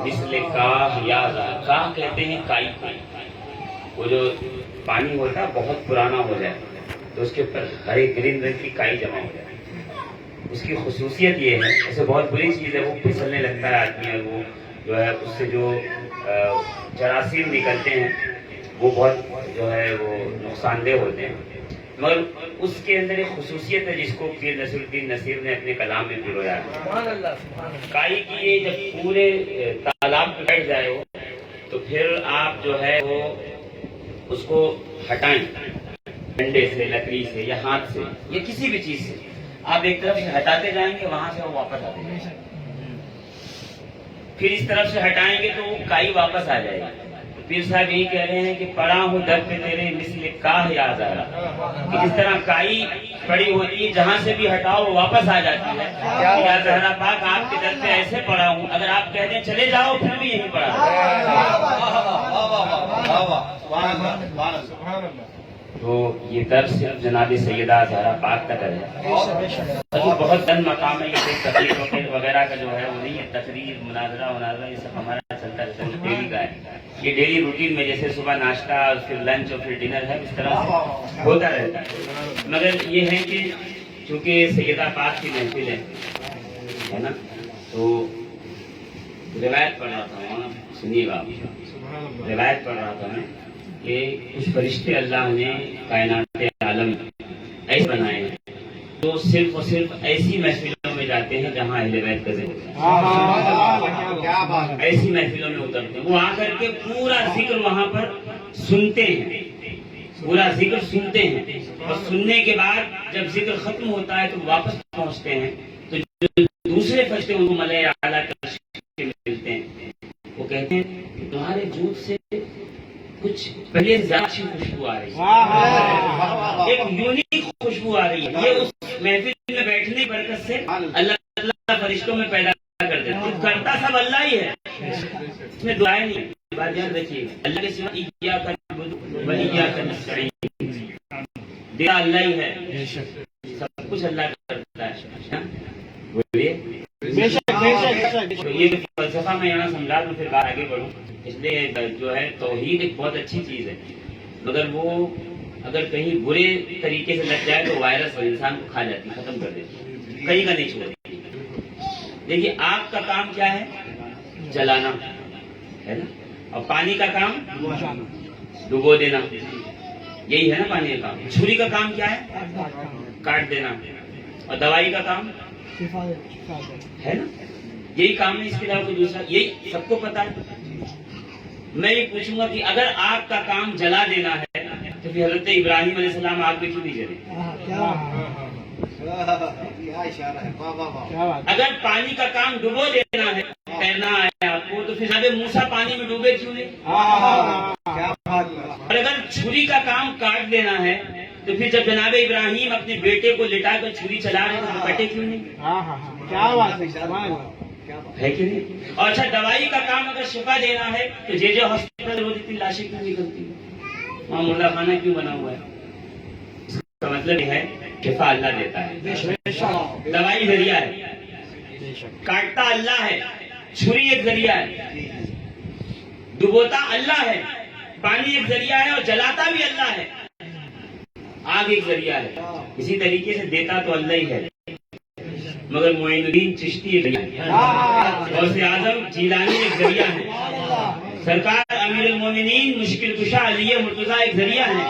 مثل کاہ یا کاہ کہتے ہیں کائی کو، وہ جو پانی ہوتا ہے بہت پرانا ہو جائے تو اس کے اوپر ہرے گرین رنگ کی کائی جمع ہو جائے. اس کی خصوصیت یہ ہے، ایسے بہت بری چیز ہے، وہ پھسلنے لگتا ہے آدمی، اور وہ جو ہے اس سے جو جراثیم نکلتے ہیں وہ بہت جو ہے وہ نقصان دہ ہوتے ہیں. مگر اس کے اندر ایک خصوصیت ہے جس کو پیر نصیر الدین نصیر نے اپنے کلام میں پرویا ہے. کائی کی یہ جب پورے تالاب میں بیٹھ جائے ہو تو پھر آپ جو ہے وہ اس کو ہٹائیں، ڈنڈے سے، لکڑی سے یا ہاتھ سے یا کسی بھی چیز سے آپ ایک طرف سے ہٹاتے جائیں گے، وہاں سے وہ واپس آتے جائیں گے. پھر اس طرف سے ہٹائیں گے تو وہ کائی واپس آ جائے گی. پیر صاحب یہی کہہ رہے ہیں کہ پڑا ہوں در پہ تیرے مثل کاہ یا زہرا، کہ جس طرح کائی پڑی ہوتی ہے جہاں سے بھی ہٹاؤ وہ واپس آ جاتی ہے. یا زہرا پاک آپ کے در پہ ایسے پڑا ہوں، اگر آپ کہہ دیں چلے جاؤ پھر بھی یہی پڑا ہے. تو یہ در صرف جناب سیدہ زہرا پاک کا در ہے. جو بہت دن مقام ہے، یہ کوئی تقریر وغیرہ کا جو ہے وہ نہیں ہے. تقریر، مناظرہ یہ سب ہمارا چلتا رہتا ہے، ڈیلی کا ہے. یہ ڈیلی روٹین میں جیسے صبح ناشتہ اور پھر لنچ اور پھر ڈنر ہے، اس طرح سے ہوتا رہتا ہے. مگر یہ ہے کہ چونکہ سیدہ پاک کی محفل ہے نا، تو روایت پڑھ رہا تھا، سنیے گا، روایت پڑھ رہا تھا میں کہ کچھ فرشتے اللہ نے کائنات عالم ایسے بنائے ہیں جو صرف اور صرف ایسی محفلوں میں جاتے ہیں جہاں اہل بیت کا ذکر ہے. ایسی محفلوں میں اترتے ہیں، وہ آ کر کے پورا ذکر وہاں پر سنتے ہیں، پورا ذکر سنتے ہیں، اور سننے کے بعد جب ذکر ختم ہوتا ہے تو واپس پہنچتے ہیں. تو جو دوسرے فرشتے ان کو ملائے اعلیٰ کے ملتے ہیں، وہ کہتے ہیں کہ تمہارے جوت سے کچھ پہلے زیادہ اچھی خوشبو آ رہی ہے، ایک یونیک خوشبو آ رہی ہے. یہ اس محفل میں بیٹھنے کی برکت سے اللہ فرشتوں میں پیدا کر دیتا ہے. کرتا سب اللہ ہی ہے، اس میں دعائیں نہیں. بات یاد رکھیے، اللہ کے سوا ایاک نعبد و ایاک نستعین، دیتا اللہ ہی ہے، سب کچھ اللہ کرتا ہے. بولیے یہ فلسفہ میں یہاں سمجھا دوں پھر بات آگے بڑھوں. اس لیے جو ہے توحید ایک بہت اچھی چیز ہے، مگر وہ اگر کہیں برے طریقے سے لگ جائے تو وائرس انسان کو کھا جاتی، ختم کر دیتی، کہیں کا نہیں چھوڑتی. دیکھیے آگ کا کام کیا ہے؟ جلانا ہے نا، اور پانی کا کام ڈبو دینا، یہی ہے نا پانی کا کام. چھری کا کام کیا ہے؟ کاٹ دینا. اور دوائی کا کام ہے نا، یہی کام ہے. اس کے علاوہ کوئی دوسرا، یہی سب کو پتا ہے. میں یہ پوچھوں گا کہ اگر آگ کا کام جلا دینا ہے تو پھر حضرت ابراہیم علیہ السلام آگ میں کیوں نہیں جلے؟ اگر پانی کا کام ڈبو دینا ہے، تیرنا ہے آپ کو، تو پھر جناب موسیٰ پانی میں ڈوبے کیوں نہیں؟ اور اگر چھری کا کام کاٹ دینا ہے تو پھر جب جناب ابراہیم اپنے بیٹے کو لٹا کر چھری چلا رہے ہیں تو کٹے کیوں نہیں؟ کیا بات ہے کہ نہیں؟ اور اچھا دوائی کا کام اگر شفا دینا ہے تو جے ہاسپٹل روز اتنی لاشیں کیوں نکلتی ہیں؟ وہاں مردہ خانہ کیوں بنا ہوا ہے؟ اس کا مطلب یہ ہے شفا اللہ دیتا ہے، دوائی ذریعہ ہے، کاٹتا اللہ ہے، چھری ایک ذریعہ ہے، ڈبوتا اللہ ہے، پانی ایک ذریعہ ہے، اور جلاتا بھی اللہ ہے، آگ ایک ذریعہ ہے. اسی طریقے سے دیتا تو اللہ ہی ہے، مگر معین الدین چشتی ایک ذریعہ ہے، غوث اعظم جیلانی ایک ذریعہ ہے، سرکار امیر المومنین مشکل کشا علی مرتضیٰ ایک ذریعہ ہے،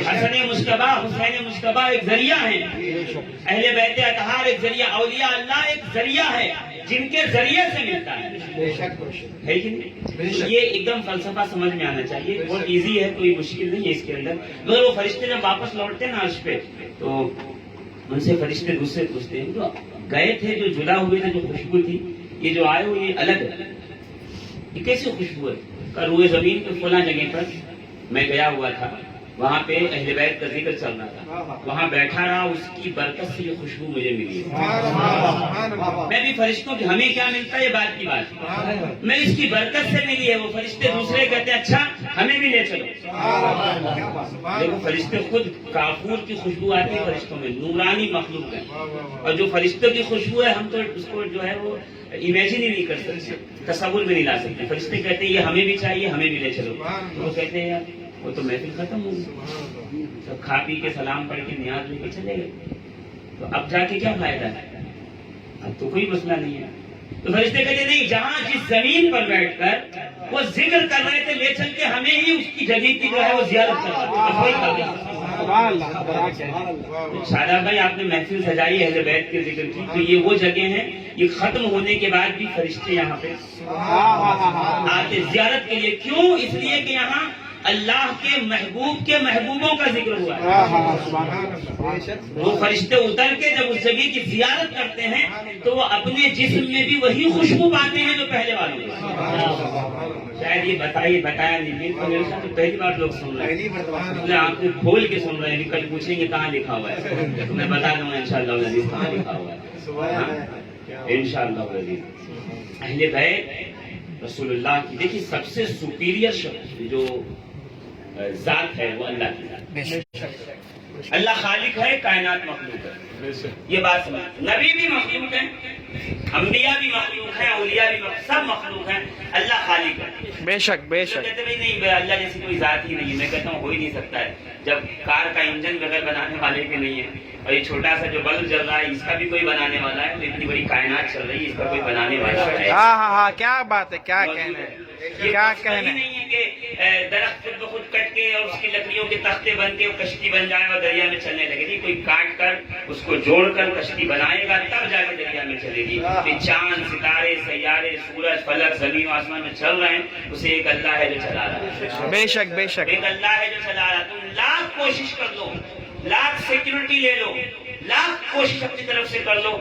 حسن مصطفیٰ حسین مصطفیٰ ایک ذریعہ ہے، اہل بیت اطہار ایک ذریعہ، اولیاء اللہ ایک ذریعہ ہے جن کے ذریعے سے ملتا ہے کہ نہیں؟ یہ ایک دم فلسفہ سمجھ میں آنا چاہیے، بہت ایزی ہے، کوئی مشکل نہیں ہے اس کے اندر. مگر وہ فرشتے جب واپس لوٹتے ہیں نا عرش پہ تو ان سے فرشتے دوسرے پوچھتے ہیں جو گئے تھے، جو جدا ہوئے تھے، جو خوشبو تھی، یہ جو آئے ہو یہ الگ ہے، یہ کیسی خوشبو ہے؟ کہ روئے زمین پہ فلاں جگہ پر میں گیا ہوا تھا، وہاں پہ اہل بیت کا ذکر چل رہا تھا، وہاں بیٹھا رہا، اس کی برکت سے یہ خوشبو مجھے ملی ہے. میں بھی فرشتوں کی ہمیں کیا ملتا ہے یہ بات کی بات ہے، میں اس کی برکت سے ملی ہے. وہ فرشتے دوسرے کہتے ہیں اچھا ہمیں بھی لے چلو. دیکھو فرشتے خود کافور کی خوشبو آتی ہے فرشتوں میں، نورانی مخلوق ہے، اور جو فرشتوں کی خوشبو ہے ہم تو اس کو جو ہے وہ امیجن ہی نہیں کر سکتے, تصور بھی نہیں لا سکتے. فرشتے کہتے ہیں یہ ہمیں بھی چاہیے, ہمیں بھی لے چلو. تو وہ کہتے ہیں یار وہ تو محفل ختم ہو گئی, سب کھا پی کے سلام پڑھ کے نیاز لے کے چلے گئے, تو اب جا کے کیا فائدہ ہے, اب تو کوئی مسئلہ نہیں ہے. تو فرشتے کہتے نہیں, جہاں جس زمین پر بیٹھ کر وہ ذکر کر رہے تھے, لے چل کے ہمیں ہی اس کی جگہ کی جو ہے وہ زیارت کر رہے تھے. شاداب بھائی آپ نے محفل سجائی اہل بیت کے ذکر کی, تو یہ وہ جگہ ہیں, یہ ختم ہونے کے بعد بھی فرشتے یہاں پہ آتے زیارت کے لیے. کیوں؟ اس لیے کہ یہاں اللہ کے محبوب کے محبوبوں کا ذکر ہوا ہے. وہ فرشتے اتر کے جب اس جگہ کی زیارت کرتے ہیں تو وہ اپنے جسم میں بھی وہی خوشبو پاتے ہیں جو پہلے والوں میں. شاید یہ بتایا نہیں, تو میرے ساتھ پہلی بار لوگ سن رہے ہیں, آنکھیں کھول کے سن رہے ہیں. کل پوچھیں گے کہاں لکھا ہوا ہے, تو میں بتا دوں گا انشاءاللہ العزیز کہاں لکھا ہوا ہے. انشاءاللہ العزیز اہل بیت رسول اللہ کی دیکھیے سب سے سپیریئر جو ذات ہے وہ اللہ کی ذات. اللہ خالق ہے, کائنات مخلوق ہے, یہ بات سمجھ. نبی بھی مخلوق ہیں, انبیاء بھی مخلوق ہیں, اولیاء بھی سب مخلوق ہیں, اللہ خالق ہے. بے شک بے شک. کہتے بھائی نہیں اللہ جیسی کوئی ذات ہی نہیں ہے. میں کہتا ہوں ہو ہی نہیں سکتا ہے, جب کار کا انجن بغیر بنانے والے کے نہیں ہے, اور یہ چھوٹا سا جو بلب جل رہا ہے اس کا بھی کوئی بنانے والا ہے, تو اتنی بڑی کائنات چل رہی ہے, اس کا کوئی بنانے والا ہے. ہاں کیا بات ہے, کیا کہنا ہے, کیا کہنا ہے. نہیں ہے کہ درخت خود بخود کٹ کے اور اس کی لکڑیوں کے تختے بن کے کشتی بن جائے اور دریا میں چلنے لگے گی. کوئی کاٹ کر اس کو جوڑ کر کشتی بنائے گا تب جا کے دریا میں چلے گی. چاند ستارے سیارے سورج فلک زمین و آسمان میں چل رہے ہیں, اسے ایک اللہ ہے جو چلا رہا ہے. بے شک بے شک. ایک اللہ ہے جو چلا رہا ہے. تم لاکھ کوشش کر لو, لاکھ سیکیورٹی لے لو, لاکھ کوشش اپنی طرف سے کر لو,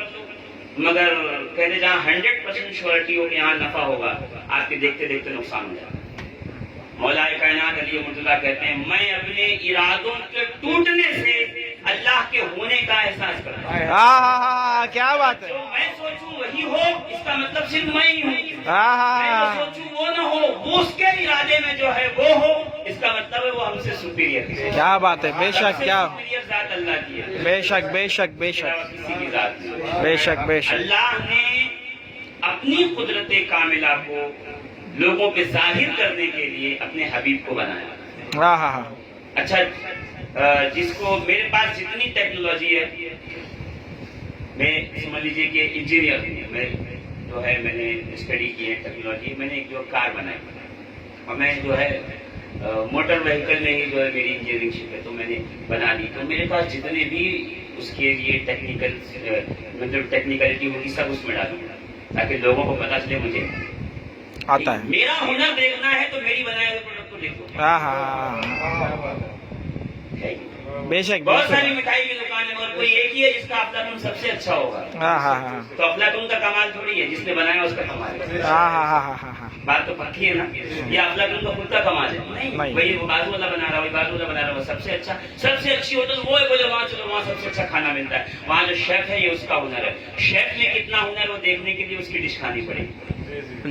مگر کہتے جہاں 100% شیورٹی ہو کہ یہاں نفع ہوگا, آپ کے دیکھتے دیکھتے نقصان ہو جائے. مولا کائنات علی رحمۃ اللہ کہتے ہیں میں اپنے ارادوں کے ٹوٹنے سے اللہ کے ہونے کا احساس کرتا ہوں. ہاں کیا بات ہے. جو میں سوچوں وہی ہو, اس کا مطلب صرف میں ہی ہوں. ہاں میں جو سوچوں وہ نہ ہو, وہ اس کے ارادے میں جو ہے وہ ہو, اس کا مطلب ہے وہ ہم سے سپیریئر ہے. کیا بات ہے, بے شک. کیا سپیریئر ذات اللہ کی ہے. بے شک بے شک بے شک. کسی کی ذات نہیں. بے شک بے شک. اللہ نے اپنی قدرت کاملہ کو لوگوں پہ ظاہر کرنے کے لیے اپنے حبیب کو بنایا. ہاں اچھا جس کو میرے پاس جتنی ٹیکنالوجی ہے, میں سمجھ لیجیے کہ انجینئر ہوں, میں جو ہے میں نے اسٹڈی کی ہے ٹیکنالوجی. میں نے ایک جو کار بنائی, اور میں جو ہے موٹر وہیکل میں ہی جو ہے میری انجینئرنگ شپ ہے, تو میں نے بنا دی. تو میرے پاس جتنے بھی اس کے لیے ٹیکنیکل مطلب ٹیکنیکلٹی ہوگی سب اس میں ڈالوں گا, تاکہ لوگوں کو پتا چلے مجھے آتا ہے. میرا ہنر دیکھنا ہے تو میری بنائے ہوئے پروڈکٹ کو دیکھو. بے شک. بہت ساری مٹھائی کی دکان ہے, اور کوئی ایک ہی ہے جس کا افلاطون سب سے اچھا ہوگا. تو افلاطون کا کمال تھوڑی ہے, جس نے بنایا اس کا کمال ہے. بات تو پکی ہے نا, یہ افلاطون کا خود کا کمال ہے نہیں. وہی وہ بازو والا بنا رہا, وہی بازو والا بنا رہا, وہ سب سے اچھا سب سے اچھی ہو تو وہ بولے وہاں چلو وہاں سب سے اچھا کھانا ملتا ہے. وہاں جو شیف ہے یہ اس کا ہنر ہے. شیف میں کتنا ہنر وہ دیکھنے کے لیے اس کی ڈش کھانی پڑے گی.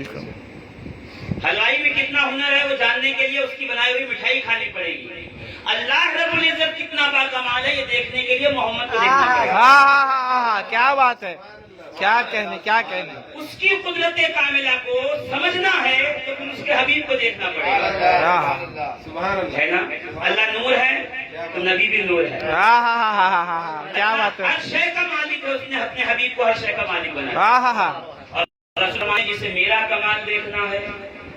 حلوائی میں کتنا ہنر ہے وہ جاننے کے لیے اس کی بنائی ہوئی مٹھائی کھانی پڑے گی. اللہ رب العزت کتنا با کمال ہے یہ دیکھنے کے لیے محمد کو دیکھنا پڑے گا. کیا بات ہے, کیا کہنے. اس کی قدرت کاملہ کو سمجھنا ہے تو پھر اس کے حبیب کو دیکھنا پڑے گا, ہے نا. اللہ نور ہے تو نبی بھی نور ہے. کیا بات ہے. ہر شے کا مالک ہے, اس نے اپنے حبیب کو ہر شے کا مالک بنایا. اور جسے میرا کمال دیکھنا ہے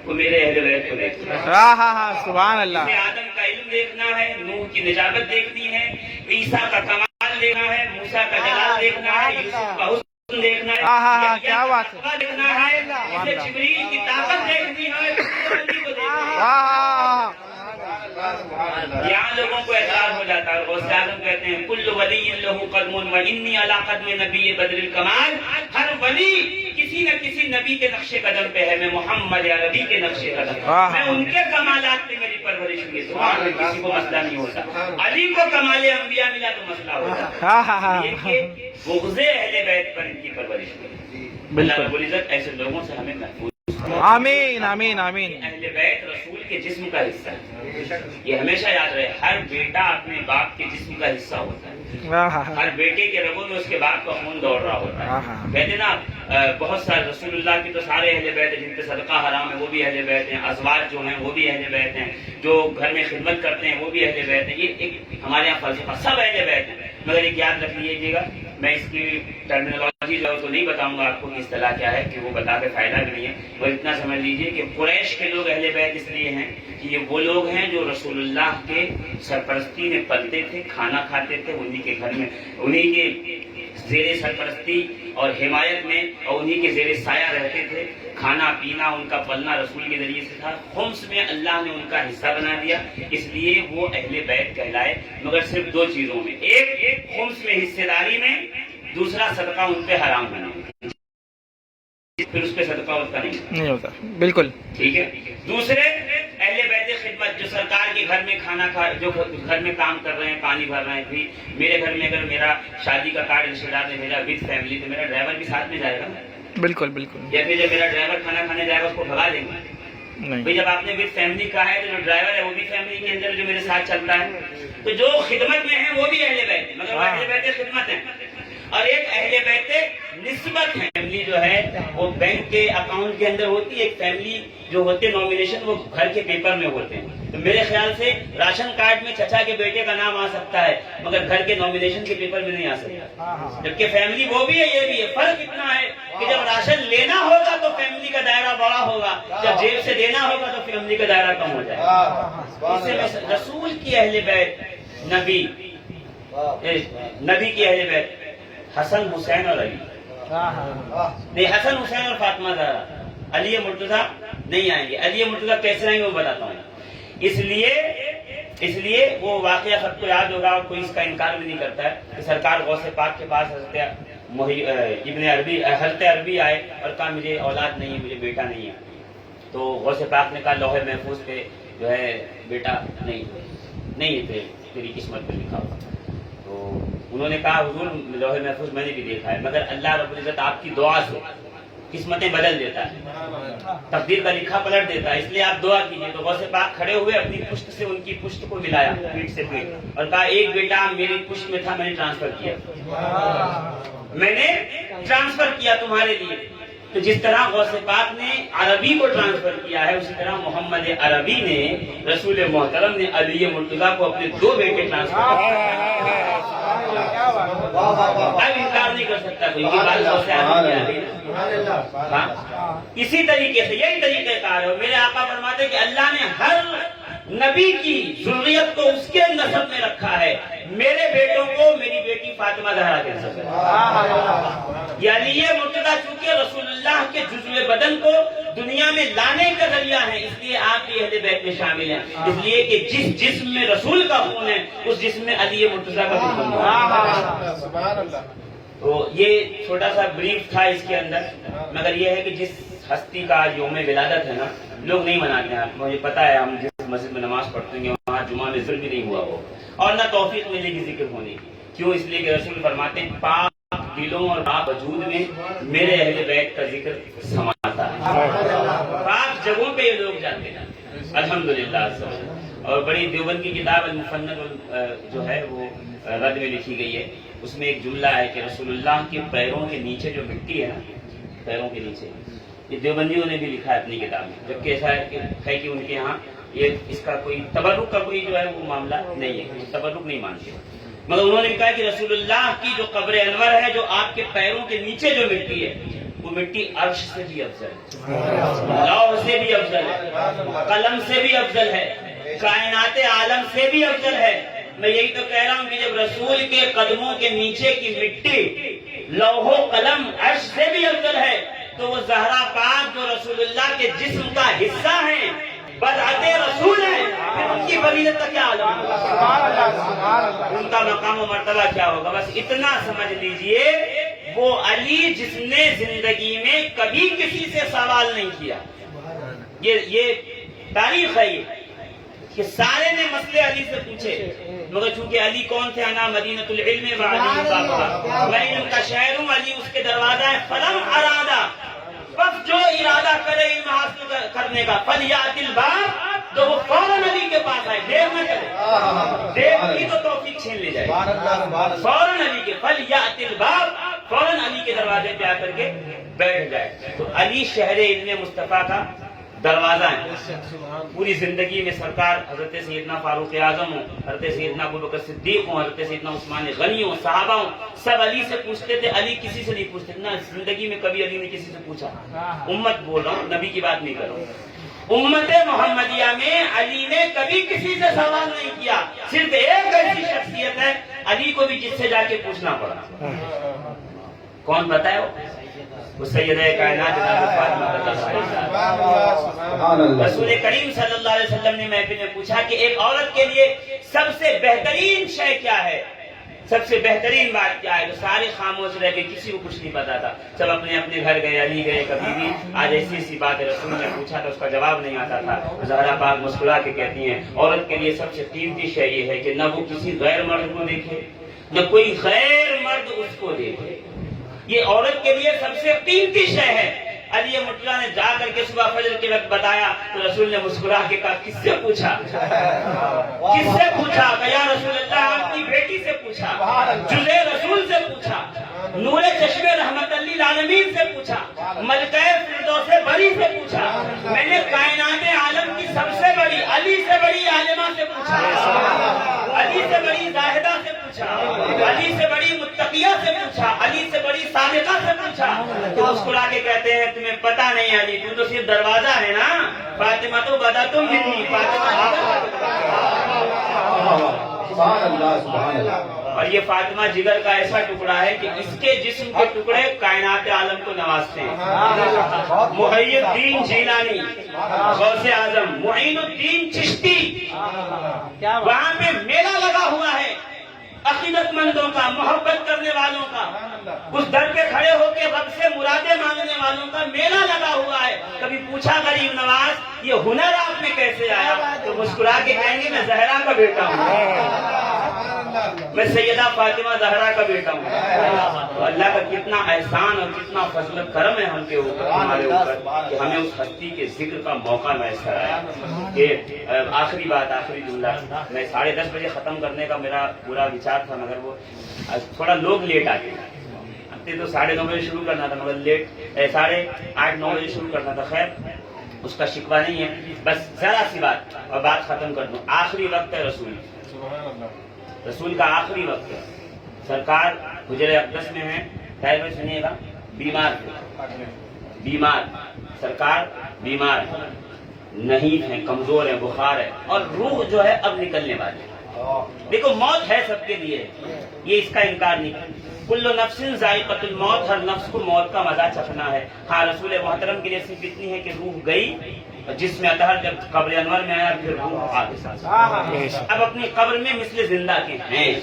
وہ میرے اہل بیت کو دیکھنا ہے. سبحان اللہ. آدم کا علم دیکھنا ہے, نوح کی نجابت دیکھنی ہے, عیسیٰ کا کمال دیکھنا ہے, موسیٰ کا جلال دیکھنا ہے, یوسف کا حسن دیکھنا ہے, کیا بات ہے. دیکھنا ہے, جبریل کی طاقت دیکھنی ہے, یہاں لوگوں کو اعتراض ہو جاتا ہے. غوث اعظم کہتے ہیں کل ولی لہ قدم و انی علی قدم نبی بدر الکمال. ہر ولی کسی نہ کسی نبی کے نقش قدم پہ ہے, میں محمد عربی کے نقش قدم, میں ان کے کمالات پہ میری پرورش ہوئی. کسی کو مسئلہ نہیں ہوتا. علی کو کمال انبیاء ملا تو مسئلہ ہوتا. بغض اہل بیت پر ان کی پرورش ہوئی. اللہ رب العزت ایسے لوگوں سے ہمیں محفوظ آمین آمین آمین. اہل بیت رسول کے جسم کا حصہ ہے. یہ ہمیشہ یاد رہے, ہر بیٹا اپنے باپ کے جسم کا حصہ ہوتا ہے. ہر بیٹے کے رگوں میں اس کے باپ کا خون دوڑ رہا ہوتا ہے. کہتے نا بہت سارے رسول اللہ کی تو سارے اہل بیت ہیں, جن پہ صدقہ حرام ہے وہ بھی اہل بیت ہیں, ازواج جو ہیں وہ بھی اہل بیت ہیں, جو گھر میں خدمت کرتے ہیں وہ بھی اہل بیت ہیں. یہ ایک ہمارے یہاں فلسفہ, سب اہل بیت ہیں. مگر ایک یاد رکھ لیجیے گا, میں اس کی ٹرمینالوجی جو ہے تو نہیں بتاؤں گا آپ کو کہ اصطلاح کیا ہے, کہ وہ بتا کے فائدہ بھی نہیں ہے. اور اتنا سمجھ لیجیے کہ قریش کے لوگ اہل بیت اس لیے ہیں کہ یہ وہ لوگ ہیں جو رسول اللہ کے سرپرستی میں پلتے تھے, کھانا کھاتے تھے, انہی کے گھر میں, انہی کے زیر سرپرستی اور حمایت میں اور انہی کے زیر سایہ رہتے تھے. کھانا پینا ان کا پلنا رسول کے ذریعے سے تھا. خمس میں اللہ نے ان کا حصہ بنا دیا, اس لیے وہ اہل بیت کہلائے. مگر صرف دو چیزوں میں, ایک خمس میں حصے داری میں, دوسرا صدقہ ان پہ حرام بنا, پھر اس پہ صدقہ ان کا نہیں ہوتا. بالکل ٹھیک ہے. دوسرے اہل بیت خدمت, جو سرکار کے گھر میں کھانا کھا, جو گھر میں کام کر رہے ہیں, پانی بھر رہے ہیں. بھی میرے گھر میں اگر میرا شادی کا کارڈ رشتے دار نے بھیجا وتھ فیملی, تو میرا ڈرائیور بھی ساتھ میں جائے گا. بالکل بالکل. یا پھر جب میرا ڈرائیور کھانا کھانے جائے گا اس کو بھگا دیں گے؟ بھائی جب آپ نے وتھ فیملی کہا ہے تو جو ڈرائیور ہے وہ بھی فیملی کے اندر جو میرے ساتھ چلتا ہے. تو جو خدمت میں ہیں وہ بھی اہل بیت ہیں, مگر وہ اہل بیت خدمت ہیں. اور ایک اہل بیت نسبت ہے. فیملی جو ہے وہ بینک کے اکاؤنٹ کے اندر ہوتی ہے, ایک فیملی جو ہوتے نامینیشن وہ گھر کے پیپر میں ہوتے ہیں. تو میرے خیال سے راشن کارڈ میں چچا کے بیٹے کا نام آ سکتا ہے, مگر گھر کے نامینیشن کے پیپر میں نہیں آ سکتا. جبکہ فیملی وہ بھی ہے یہ بھی ہے. فرق اتنا ہے کہ جب راشن لینا ہوگا تو فیملی کا دائرہ بڑا ہوگا, جب جیب سے دینا ہوگا تو فیملی کا دائرہ کم ہو جائے گا. اس سے رسول کی اہل بیت, نبی کی اہل بیت حسن حسین اور علی نہیں, حسن حسین اور فاطمہ زہرا, علی مرتضیٰ نہیں آئیں گے. علی مرتضیٰ کیسے آئیں گے وہ بتاتا ہوں. اس لیے وہ واقعہ سب کو یاد ہوگا, اور کوئی اس کا انکار بھی نہیں کرتا ہے کہ سرکار غوث پاک کے پاس حضرت عربی آئے اور کہا مجھے اولاد نہیں ہے, مجھے بیٹا نہیں ہے. تو غوث پاک نے کہا لوح محفوظ پہ جو ہے بیٹا نہیں ہے تیری قسمت پہ لکھا ہوا. تو انہوں نے کہا حضور لوح محفوظ میں نے بھی دیکھا ہے, مگر اللہ رب العزت آپ کی دعا سے قسمتیں بدل دیتا ہے, تقدیر کا لکھا پلٹ دیتا ہے, اس لیے آپ دعا کیجیے. تو غوث پاک کھڑے ہوئے, اپنی پشت سے ان کی پشت کو ملایا پیٹھ سے پیٹھ, اور کہا ایک بیٹا میری پشت میں تھا, میں نے ٹرانسفر کیا تمہارے لیے. تو جس طرح غوث پاک نے عربی کو ٹرانسفر کیا ہے, اسی طرح محمد عربی نے, رسول محترم نے علی مرتضیٰ کو اپنے دو بیٹے ٹرانسفر کیا. اب انکار نہیں کر سکتا کوئی کہ بات غوث عربی نے. اسی طریقے سے یہی طریقہ کار ہے. میرے آقا فرماتے کہ اللہ نے ہر نبی کی ذریت کو اس کے نسب میں رکھا ہے. میرے بیٹوں کو میری بیٹی فاطمہ زہرا کے نسب میں. یہ علی مرتضیٰ چونکہ رسول اللہ کے جزو بدن کو دنیا میں لانے کا ذریعہ ہے, اس لیے آپ بھی اہل بیت میں شامل ہیں. اس لیے کہ جس جسم میں رسول کا خون ہے اس جسم میں علی مرتضیٰ کا خون ہے. تو یہ چھوٹا سا بریف تھا اس کے اندر, مگر یہ ہے کہ جس ہستی کا یوم ولادت ہے نا, لوگ نہیں مناتے ہیں. مجھے پتا ہے ہم جس مسجد میں نماز پڑھتے ہیں وہاں جمعہ میں ظلم بھی نہیں ہوا ہو, اور نہ توفیق ملے گی ذکر ہونے کی. کیوں؟ اس لیے کہ رسول فرماتے ہیں پاک دلوں اور پاک وجود میں میرے اہل بیت کا ذکر سماتا ہے. پاک جگہوں پہ یہ لوگ جاتے ہیں الحمدللہ. اور بڑی دیوبند کی کتاب المفند جو ہے وہ رد میں لکھی گئی ہے, اس میں ایک جملہ ہے کہ رسول اللہ کے پیروں کے نیچے جو مٹی ہے نا, پیروں کے نیچے, یہ دیوبندیوں نے بھی لکھا ہے اپنی کتاب میں. جبکہ ایسا ہے کہ ان کے ہاں یہ اس کا کوئی تبرک کا کوئی جو ہے وہ معاملہ نہیں ہے, تبرک نہیں مانتے. مگر انہوں نے کہا کہ رسول اللہ کی جو قبر انور ہے, جو آپ کے پیروں کے نیچے جو مٹی ہے, وہ مٹی عرش سے بھی افضل ہے, لوح سے بھی افضل ہے, قلم سے بھی افضل ہے, کائنات عالم سے بھی افضل ہے. میں یہی تو کہہ رہا ہوں کہ جب رسول کے قدموں کے نیچے کی مٹی لوح و قلم عرش سے بھی افضل ہے, تو وہ زہرا پاک جو رسول اللہ کے جسم کا حصہ ہیں, بدعت رسول ہیں, پھر ان کی فضیلت کا کیا عالم ہوگا, ان کا مقام و مرتبہ کیا ہوگا. بس اتنا سمجھ لیجئے, وہ علی جس نے زندگی میں کبھی کسی سے سوال نہیں کیا. یہ تاریخ ہے کہ سارے نے مسئلے علی سے پوچھے, مگر چونکہ علی کون تھے, انا مدینۃ العلم وعلی بابا, میں علم کا شہر ہوں, علی اس کے دروازہ ہے. فلم ارادہ, بس جو ارادہ کرے علم حاصل کرنے کا فلیات الباب، تو وہ فوراً علی کے پاس آئے، دیر نہ کرے، دیر کی تو توفیق چھین لے جائے، فوراً علی کے فلیات الباب، فوراً علی کے دروازے پہ آ کر کے بیٹھ جائے۔ تو علی شہر علم مصطفیٰ کا دروازہ ہے۔ پوری زندگی میں سرکار حضرت سیدنا فاروق اعظم ہوں، حضرت سیدنا ابوبکر صدیق ہوں، حضرت سیدنا عثمان غنی ہوں، صحابہ ہوں، سب علی سے پوچھتے تھے، علی کسی سے نہیں پوچھتے نہ، زندگی میں کبھی علی نے کسی سے پوچھا۔ امت بول رہا ہوں، نبی کی بات نہیں کر رہا ہوں، امت محمدیہ میں علی نے کبھی کسی سے سوال نہیں کیا۔ صرف ایک ایسی شخصیت ہے علی کو بھی جس سے جا کے پوچھنا پڑا، کون بتائے وہ سیدہ کائنات جناب فاطمہ رسول کریم صلی اللہ علیہ وسلم نے محفل میں پوچھا کہ ایک عورت کے لیے سب سے بہترین شے کیا ہے، سب سے بہترین بات کیا ہے؟ تو سارے خاموش رہ گئے، کسی کو کچھ نہیں پتا تھا، سب اپنے اپنے گھر گئے، علی گئے، کبھی بھی آج ایسی ایسی بات ہے رسول نے پوچھا تو اس کا جواب نہیں آتا تھا۔ زہرا پاک مسکرا کے کہتی ہیں عورت کے لیے سب سے قیمتی شے یہ ہے کہ نہ وہ کسی غیر مرد کو دیکھے، نہ کوئی غیر مرد اس کو دیکھے، یہ عورت کے لیے سب سے قیمتی شے ہے۔ علی مطلع نے جا کر کے صبح فجر کے وقت بتایا تو رسول نے مسکرا کے کہا کس سے پوچھا؟ کس سے پوچھا؟ کہ یا رسول اللہ آپ کی بیٹی سے پوچھا، جزء رسول سے پوچھا، نور چشم رحمت للعالمین سے پوچھا، ملکہ فردوس بری سے پوچھا، میں نے کائنات عالم کی سب سے بڑی علی سے بڑی عالمہ سے پوچھا، علی سے بڑی زاہدہ سے پوچھا، علی سے بڑی متقیہ سے پوچھا، علی سے بڑی صادقہ سے پوچھا۔ تو مسکرا کے کہتے ہیں تمہیں پتہ نہیں علی، تو صرف دروازہ ہے نا، فاطمہ تو بدا تم منی، اور یہ فاطمہ جگر کا ایسا ٹکڑا ہے کہ اس کے جسم کے ٹکڑے کائنات عالم کو نوازتے ہیں۔ محی الدین جیلانی، غوث اعظم، معین الدین چشتی، وہاں پہ میلہ لگا ہوا ہے عقیدت مندوں کا، محبت کرنے والوں کا، اس در پہ کھڑے ہو کے رب سے مرادیں مانگنے والوں کا میلہ لگا ہوا ہے۔ کبھی پوچھا غریب نواز یہ ہنر آپ میں کیسے آیا؟ تو مسکرا کے کہیں گے میں زہرا کا بیٹا ہوں، میں سیدہ فاطمہ زہرا کا بیٹا ہوں۔ تو اللہ کا کتنا احسان اور کتنا فضل و کرم ہے ہم کے اوپر، ہمارے اوپر، کہ ہمیں اس ہستی کے ذکر کا موقع میسر آیا۔ کہ آخری بات، آخری جملہ، میں 10:30 بجے ختم کرنے کا میرا پورا وچار تھا، مگر وہ تھوڑا لوگ لیٹ آ گئے، تو 9:30 بجے شروع کرنا تھا، مگر لیٹ 8:30 9 بجے شروع کرنا تھا۔ خیر اس کا شکوہ نہیں ہے، بس ذرا سی بات اور بات ختم کر دوں۔ آخری وقت ہے رسول کا آخری وقت ہے، سرکار حجرہ اقدس میں ہیں، خیر سنیے گا، بیمار سرکار بیمار ہیں، نحیف ہیں، کمزور ہیں، بخار ہے، اور روح جو ہے اب نکلنے والی ہے۔ دیکھو موت ہے سب کے لیے، یہ اس کا انکار نہیں ہے، کل نفس ذائقۃ الموت، ہر نفس کو موت کا مزہ چکھنا ہے۔ ہاں رسول محترم کے لیے صرف اتنی ہے کہ روح گئی، جس میں اطہر جب قبر انور میں آیا پھر روح آگے ساتھ اب اپنی قبر میں مثل زندہ کے ہیں،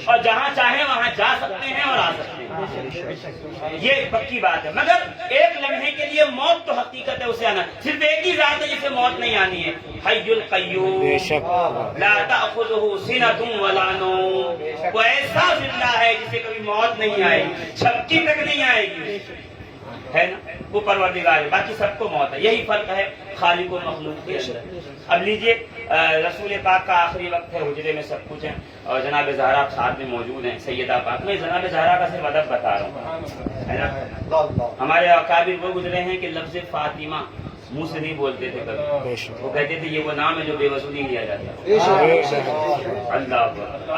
اور جہاں چاہیں وہاں جا سکتے ہیں اور آ سکتے ہیں، یہ پکی بات ہے۔ مگر ایک لمحے کے لیے موت تو حقیقت ہے، اسے آنا، صرف ایک ہی ذات ہے جسے موت نہیں آنی ہے، حی القیوم لا تأخذہ سنۃ ولا نوم، وہ ایسا زندہ ہے جسے کبھی موت نہیں آئے گی، جھپکی تک نہیں آئے گی، ہے نا، وہ پروردگار ہے، باقی سب کو موت ہے۔ یہی فرق ہے خالق و مخلوق کے اندر۔ اب لیجئے رسول پاک کا آخری وقت ہے، حجرے میں سب کچھ ہے، اور جناب زہرا ساتھ میں موجود ہیں، سیدہ پاک۔ میں جناب زہرا کا صرف ادب بتا رہا ہوں، ہے نا۔ ہمارے اکابر وہ گزرے ہیں کہ لفظ فاطمہ منہ سے نہیں بولتے تھے کبھی، وہ کہتے تھے یہ وہ نام ہے جو بے وصولی لیا جاتا ہے۔ اللہ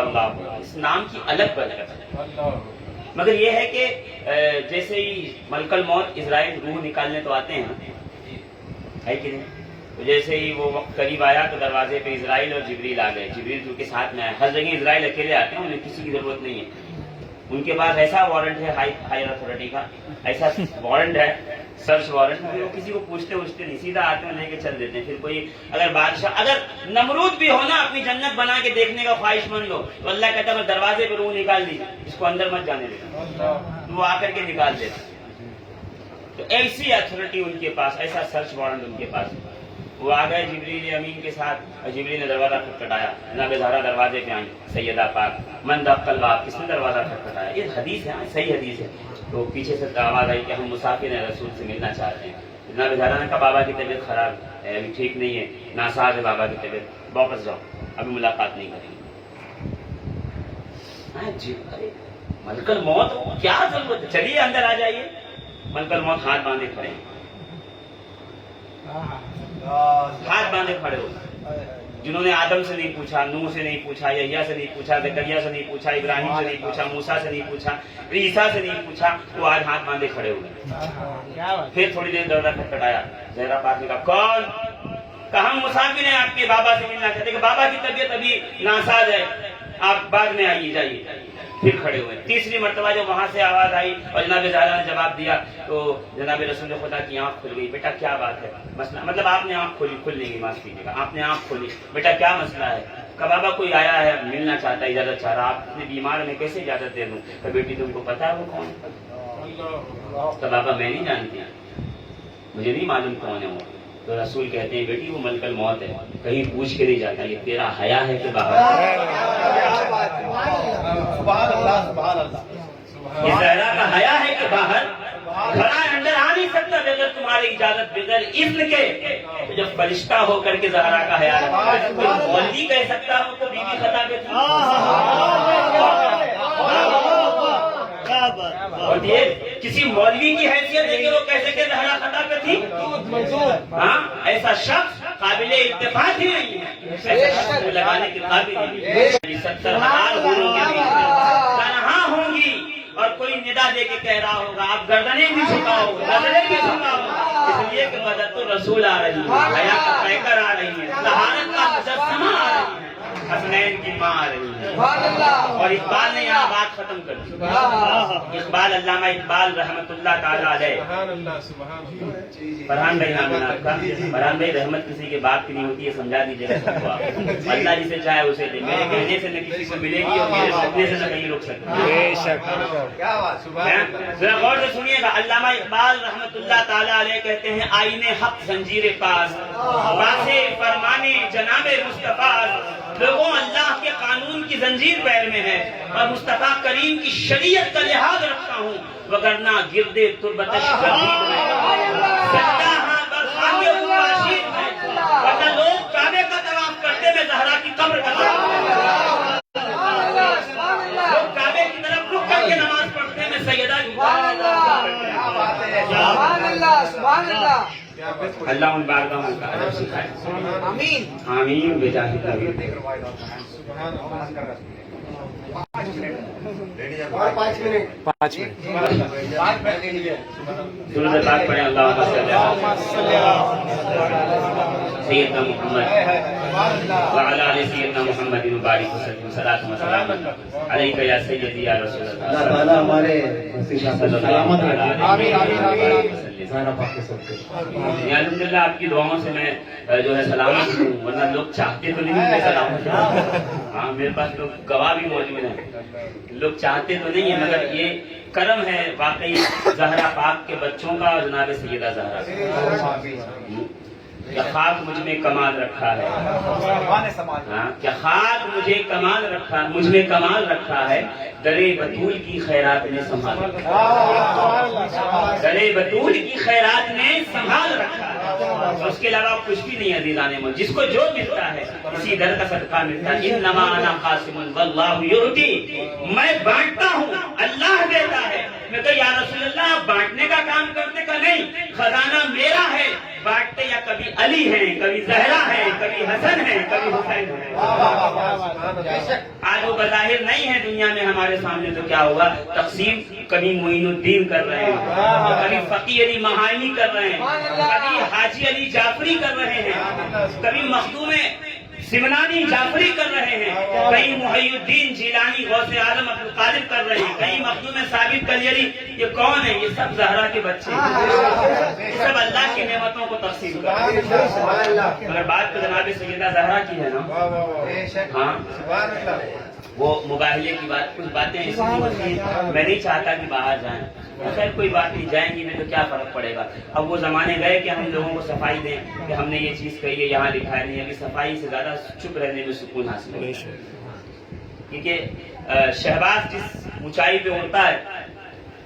اللہ، اس نام کی الگ برکت ہے۔ مگر یہ ہے کہ جیسے ہی ملک الموت اسرائیل روح نکالنے تو آتے ہیں، ہے کہ نہیں، تو جیسے ہی وہ وقت قریب آیا تو دروازے پہ اسرائیل اور جبریل آ گئے، جبریل جو کے ساتھ میں آئے۔ ہر جگہ اسرائیل اکیلے آتے ہیں، انہیں کسی کی ضرورت نہیں ہے، ان کے پاس ایسا وارنٹ ہے ہائر اتھارٹی کا، ایسا وارنٹ ہے، سرچ وارنٹ، وہ کسی کو پوچھتے نہیں، سیدھا آتے ہیں لے کے چل دیتے ہیں۔ پھر کوئی اگر بادشاہ، اگر نمرود بھی ہونا اپنی جنت بنا کے دیکھنے کا خواہش مند ہو تو اللہ کہتا ہے دروازے پہ روح نکال دیجیے، اس کو اندر مت جانے دینا، وہ آ کر کے نکال دیتا۔ تو ایسی اتھارٹی ان کے پاس، ایسا سرچ وارنٹ ان کے پاس۔ وہ آ گئے جبریل امین کے ساتھ، اور جبریل نے دروازہ کھٹکھٹایا، جناب زہرا دروازے پہ آئیں، سیدہ پاک، من دق الباب، کس نے دروازہ کھٹکھٹایا؟ یہ حدیث ہے، صحیح حدیث ہے۔ تو پیچھے سے آواز آئی کہ ہم مسافر ہیں، رسول سے ملنا چاہتے ہیں۔ جناب زہرا نے کہا بابا کی طبیعت خراب ہے، ابھی ٹھیک نہیں ہے، ناساز ہے بابا کی طبیعت، واپس جاؤ، ابھی ملاقات نہیں کریں گے۔ ہاں جی، ارے ملک الموت کیا ضرورت ہے، چلیے اندر آ جائیے۔ ملک الموت ہاتھ باندھے کھڑے ہیں، ہاتھ باندھے کھڑے ہو، جنہوں نے آدم سے نہیں پوچھا، نوح سے نہیں پوچھا، یحییٰ سے نہیں پوچھا، زکریا سے نہیں پوچھا، ابراہیم سے نہیں پوچھا، موسیٰ سے نہیں پوچھا، عیسیٰ سے نہیں پوچھا، وہ آج ہاتھ باندھے کھڑے ہوئے۔ پھر تھوڑی دیر دروازہ کھٹکھٹایا، زہرا پاک نے کہا کون؟ کہا ہم مسافر ہیں، آپ کے بابا سے ملنا چاہتے ہیں، کہ بابا کی طبیعت ابھی ناساز ہے، آپ بعد میں آئیے، جائیے۔ پھر کھڑے ہوئے، تیسری مرتبہ جب وہاں سے آواز آئی اور جناب زہرا نے جواب دیا تو جناب رسول خدا کی آنکھ کھل گئی۔ بیٹا کیا بات ہے؟ مسئلہ مطلب آپ نے آنکھ کھولی، کھل نہیں گئی، معاف کیجیے گا، آپ نے آنکھ کھولی، بیٹا کیا مسئلہ ہے؟ کہ بابا کوئی آیا ہے، ملنا چاہتا ہے، اجازت چاہ رہا، آپ اتنے بیمار میں کیسے اجازت دے دوں؟ کہ بیٹی تم کو پتا ہے وہ کون ہے؟ کہ بابا میں نہیں جانتی، مجھے نہیں معلوم کون ہے وہ۔ تو رسول کہتے ہیں بیٹی وہ ملک الموت ہے، کہیں پوچھ کے نہیں جاتا، یہ تیرا حیا ہے کہ باہر؟ یہ زہرا کا حیا ہے کہ باہر؟ گھر اندر آ نہیں سکتا بغیر تمہاری اجازت، بغیر اذن کے۔ جب فرشتہ ہو کر کے زہرا کا حیا ہے، مولوی کہہ سکتا ہو تو بی بی خطا پہ تھی؟ اور یہ کسی مولوی کی حیثیت ہے کہ وہ کہہ سکے زہرا خطا پہ تھی؟ ہاں، ایسا شخص قابل اتفاق ہی نہیں ہے، ایسا شخص لگانے کے قابل نہیں ہے۔ 70,000 حوروں کے بیچ میں تنہا ہوں گی اور کوئی ندا دے کے کہہ رہا ہوگا آپ گردنیں بھی جھکاؤ، گردنیں بھی جھکاؤ، اس لیے کہ مدد تو رسول آ رہی ہے، حیا کا پیکر آ رہی ہے، طہارت کا مجسمہ آ رہی ہے، حسنین کی ماں آ رہی ہے۔ اور اقبال نے یہاں بات ختم کر دی۔ اقبال، علامہ اقبال رحمت اللہ تعالی علیہ، فرحان بھائی نام ہے آپ کا، فرحان بھائی رحمت کسی کے باپ کی نہیں ہوتی ہے، سمجھا دیجیے گا سب کو آپ۔ اللہ جسے چاہے اسے دے، میرے کہنے سے نہ کسی کو ملے گی اور میرے سکنے سے نہ کہیں رک سکتی۔ ذرا غور سے سنیے گا، علامہ اقبال رحمت اللہ تعالی علیہ کہتے ہیں آئینے حق زنجیر پاس، واسے فرمانے جناب مصطفیٰ، لوگوں اللہ کے قانون کی زنجیر پیر میں ہے اور مصطفیٰ کریم کی شریعت کا لحاظ رکھتا ہوں، وگرنہ گردے تربتش شدید میں سجدہ ہاں برخانے اواشیر میں، ورنہ لوگ کعبے کا طواف کرتے میں زہرا کی قبر کا طواف کرتے، لوگ کعبے کی طرف رخ کر کے نماز پڑھتے میں سیدہ کی اللہ ان بارگاہوں کا ادب سکھائے، آمین آمین بجاہ النبی۔ اور 5 منٹ درود پاک پڑھیں، اللہم صلی سیدنا محمد وعلی آل سیدنا محمد مبارک وسلم، صلاۃ و سلام علیک یا سیدی یا رسول اللہ، اللہ تعالیٰ ہمارے سلامت رکھے، آمین آمین۔ الحمدللہ آپ کی دعاؤں سے میں جو ہے سلامت ہوں، ورنہ لوگ چاہتے تو نہیں میں سلامت ہوں۔ ہاں میرے پاس لوگ گواہ بھی موجود ہیں، لوگ چاہتے تو نہیں ہیں، مگر یہ کرم ہے واقعی زہرا پاک کے بچوں کا اور جناب سیدہ زہرا کا، کہ خاک مجھ میں کمال رکھا ہے، ہاں کہ خاک مجھ میں کمال رکھا ہے، درے بطول کی خیرات نے سنبھال رکھا ہے، درے بطول کی خیرات نے سنبھال رکھا ہے، اس کے علاوہ کچھ بھی نہیں عزیزان مومنین، جس کو جو ملتا ہے اسی در کا صدقہ ملتا ہے۔ انما انا قاسم واللہ یعطی، میں بانٹتا ہوں اللہ دیتا ہے۔ میں کہا یا رسول اللہ آپ بانٹنے کا کام کرتے کا نہیں، خزانہ میرا ہے، بانٹتے یا کبھی علی ہیں، کبھی زہرا ہیں، کبھی حسن ہیں، کبھی حسین ہیں۔ آج وہ بظاہر نہیں ہے دنیا میں ہمارے سامنے، تو کیا ہوا؟ تقسیم کبھی معین الدین کر رہے ہیں، کبھی فقی علی مہانی کر رہے ہیں، کبھی حاجی علی جعفری کر رہے ہیں، کبھی مخدوم سمنانی جعفری کر رہے ہیں، کئی محی الدین جیلانی غوث اعظم عبد القادر کر رہے ہیں، کئی مخدوم ثابت کلیری۔ یہ کون ہے؟ یہ سب زہرا کے بچے ہیں، یہ سب اللہ کی نعمتوں کو تقسیم کر رہے ہیں۔ اگر بات تو جناب سیدہ زہرا کی ہے نا، ہاں وہ مباہلے کی بات، کچھ باتیں ایسی ہوتی ہیں، میں نہیں چاہتا کہ باہر جائیں، خیر کوئی بات نہیں، جائیں گی نہیں تو کیا فرق پڑے گا۔ اب وہ زمانے گئے کہ ہم لوگوں کو صفائی دیں کہ ہم نے یہ چیز کہی ہے، یہاں لکھا ہے نہیں، ابھی صفائی سے زیادہ چپ رہنے میں سکون حاصل ہے، کیونکہ شہباز جس اونچائی پہ اڑتا ہے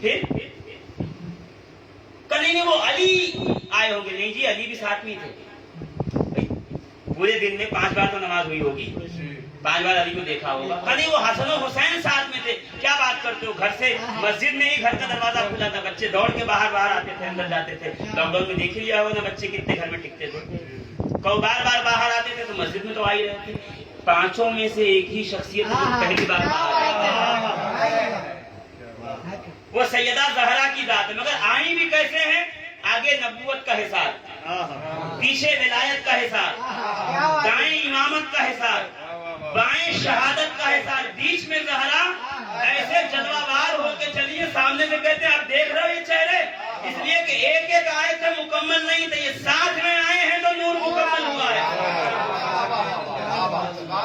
پھر نہیں وہ علی آئے ہوں گے. نہیں جی علی بھی ساتھ میں تھے. پورے دن میں 5 بار تو نماز ہوئی ہوگی, 5 بار علی کو دیکھا ہوگا. نہیں وہ حسن و حسین ساتھ میں تھے. کیا بات کرتے ہو, گھر سے مسجد میں ہی گھر کا دروازہ کھلا تھا, بچے دوڑ کے باہر آتے تھے, اندر جاتے تھے. لاک ڈاؤن میں دیکھ ہی لیا ہوگا نا بچے کتنے گھر میں ٹکتے تھے. بار باہر آتے تھے تو مسجد میں تو آ ہی رہے تھے. 5 میں سے ایک ہی شخصیت پہلی بار وہ سیدہ زہرا کی ذات ہے. مگر آئی بھی کیسے ہیں, آگے نبوت کا حساب, پیچھے ولایت کا حساب, دائیں امامت کا حساب, بائیں شہادت کا حساب, بیچ میں زہرا. ایسے جلوہ بار ہو کے چلیے, سامنے سے کہتے ہیں آپ دیکھ رہے ہو یہ چہرے, اس لیے کہ ایک ایک آئے تھے مکمل نہیں تھے, یہ ساتھ میں آئے ہیں تو نور مکمل ہوا ہے.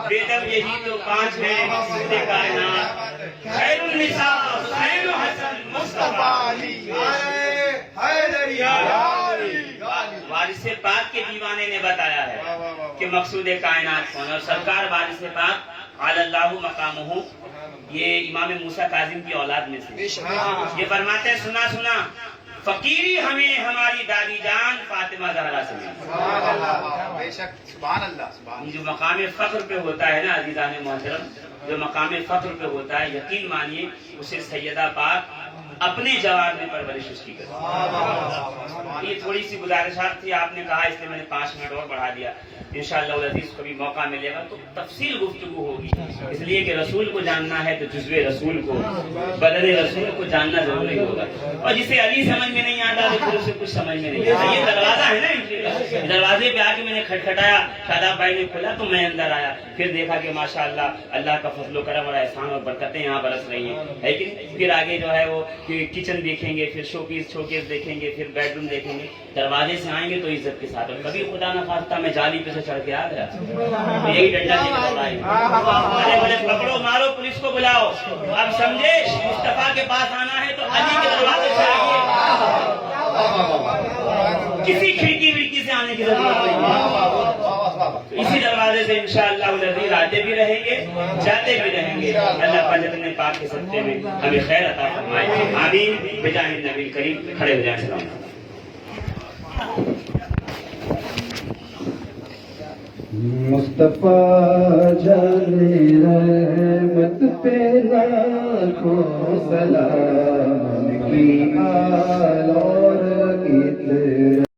بیدم یہی تو 5 ہیں مقصود کائنات, خیر النساء حسین و حسن مصطفیٰ علی. وارث پاک کے دیوانے نے بتایا ہے کہ مقصود کائنات کون ہے, اور سرکار وارث پاک علی اللہ مقامہ یہ امام موسیٰ کاظم کی اولاد میں سے. یہ فرماتے ہیں سنا سنا فقیری ہمیں ہماری دادی جان فاطمہ زہرا سے ملی. جو مقام فخر پہ ہوتا ہے نا عزیزان محترم, جو مقام فخر پہ ہوتا ہے, یقین مانیے اسے سیدہ پاک اپنے جواب میں پرورش اس کی کرتی. یہ تھوڑی سی گزارشات تھی, آپ نے کہا اس لیے میں نے 5 منٹ اور بڑھا دیا. انشاءاللہ العزیز کبھی موقع ملے گا تو تفصیل گفتگو ہوگی, اس لیے کہ رسول کو جاننا ہے تو جزوے رسول کو, بدن رسول کو جاننا ضروری ہوگا. اور جسے علی سمجھ میں نہیں آتا تو پھر اسے کچھ سمجھ میں نہیں آتا. یہ دروازہ ہے نا انٹری کا, دروازے پہ آ کے میں نے کھٹکھٹایا, شاداب بھائی نے کھولا تو میں اندر آیا, پھر دیکھا کہ ماشاءاللہ اللہ کا فضل و کرم اور احسان اور برکتیں یہاں برس رہی ہیں, ہے کہ نہیں. پھر آگے جو ہے وہ کچن دیکھیں گے, پھر شوکیس دیکھیں گے, پھر بیڈ روم دیکھیں گے. دروازے سے آئیں گے تو عزت کے ساتھ, اور کبھی خدا نہ خواستہ میں جالی پہ سے چڑھ کے آ گیا, یہی ڈنڈا لے کر آئے, ارے بولے پکڑو مارو پولیس کو بلاؤ. اب سمجھے مصطفیٰ کے پاس آنا ہے تو علی کے دروازے سے آئیے, کسی کھڑکی وڑکی سے آنے کی ضرورت نہیں ہے. اسی دروازے سے انشاءاللہ العزیز آتے بھی رہیں گے, جاتے بھی رہیں گے. اللہ پاک پاک کے صدقے میں ہمیں خیر عطا فرمائے, آمین. بجاہ النبی کریم کھڑے ہو جائیں. سلام. مصطفیٰ جانے رحمت پہ لاکھوں سلام کی آل اور کی